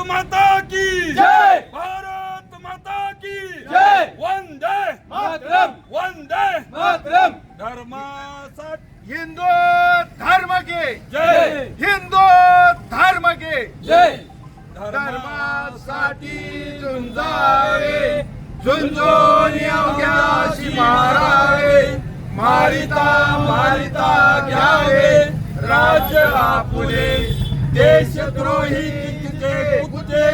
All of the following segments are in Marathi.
माता की जय भारत माता की जय वंदे मातरम वंदे मातरम धर्मासाठी हिंदू धर्म के जय हिंदू धर्म के जय धर्मासाठी झुंजावे झुंजून अवघ्याशी मारावे मारिता मारिता घ्यावे राज्य आपुले देशद्रोही कितीचे कुत्ते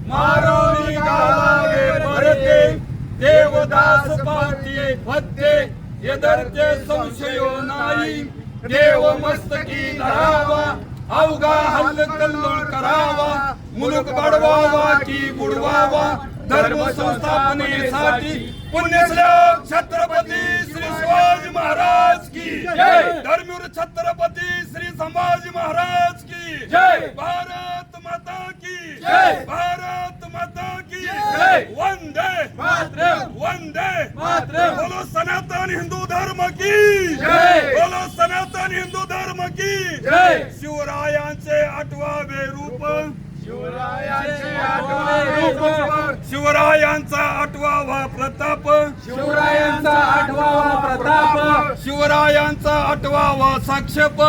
मारोनी घालावे भरते देवदास पाटीये फत्ते यदर्थे संशयो नाही देव मस्तकी धरावा अवघा हल्लकल्लोळ करावा मुलूक बडवावा की बुडवावा धर्म संस्थापनेसाठी पुण्यश्लोक छत्रपती श्री शिवाजी महाराज की जय. धर्मवीर छत्रपती श्री संभाजी महाराज की जय. भारत माता की जय. भारत माता की जय. वंदे मातरम वंदे मातरम बोलो सनातन हिंदू धर्म की जय. बोलो सनातन हिंदू धर्म की जय. शिवरायांचे 8वे रूप शिवरायांचे आठवे रूप शिवरायांचा 8वा प्रताप शिवरायांचा 8वा प्रताप शिवरायांचा 8वा साक्षेप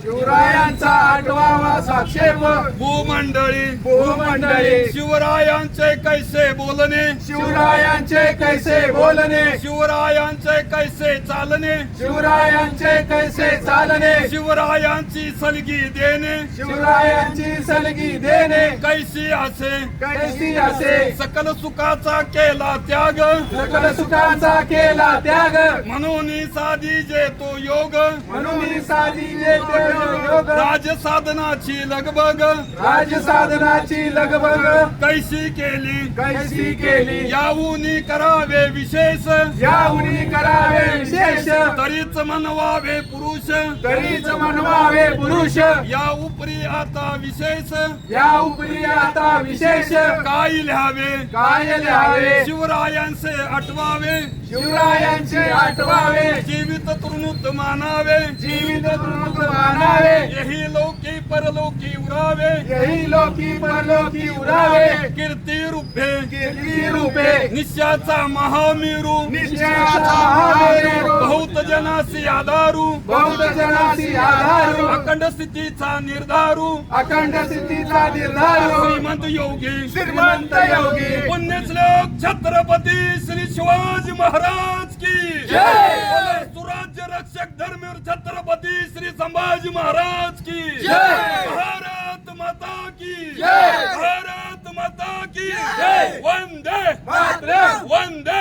शिवरायांचा 8वा साक्षेप भूमंडळी भूमंडळी शिवरायांचे कैसे बोलणे शिवरायांचे कैसे बोलणे शिवरायांचे कैसे चालणे शिवरायांचे कैसे चालणे शिवरायांची सलगी देणे शिवरायांची सलगी देणे कैसी असे कैसी असे सकल सुखाचा केला त्याग सकल सुखाचा केला त्याग म्हणून साधी जे तो योग म्हणून साधी येते योग राजसाधनाची लगबग राजसाधनाची लगबग कैसी केली कैसी केली याहूनी करावे विशेष याहुनी करावे विशेष तरीच म्हणवावे पुरुष तरीच म्हणवावे पुरुष या उपरी आता विशेष या उपरी आता विशेष काय लिहावे काय लिहावे शिवरायांचे आठवावे शिवरायांचे आठवावे जीवित तृणूत मानावे जीवित तृणूत मानावे यही लोकी परलोकी उरावे यही लोकी परलोकी उरावे कीर्ती रूपे कीर्ती रूपे निश्चयाचा महामेरू निश्चयाचा महामेरू बहुत जनासी आधारू बहुत जनासी आधारू अखंड स्थितीचा निर्धारू अखंड स्थितीचा निर्धारू श्रीमंत योगी श्रीमंत योगी पुण्यश्लोक छत्रपती श्री शिवाजी महाराज की जय. बोले सुराज्य रक्षक धर्मवीर छत्रपती श्री संभाजी महाराज की जय. भारत माता की जय. भारत माता की जय. वंदे मातरम वंदे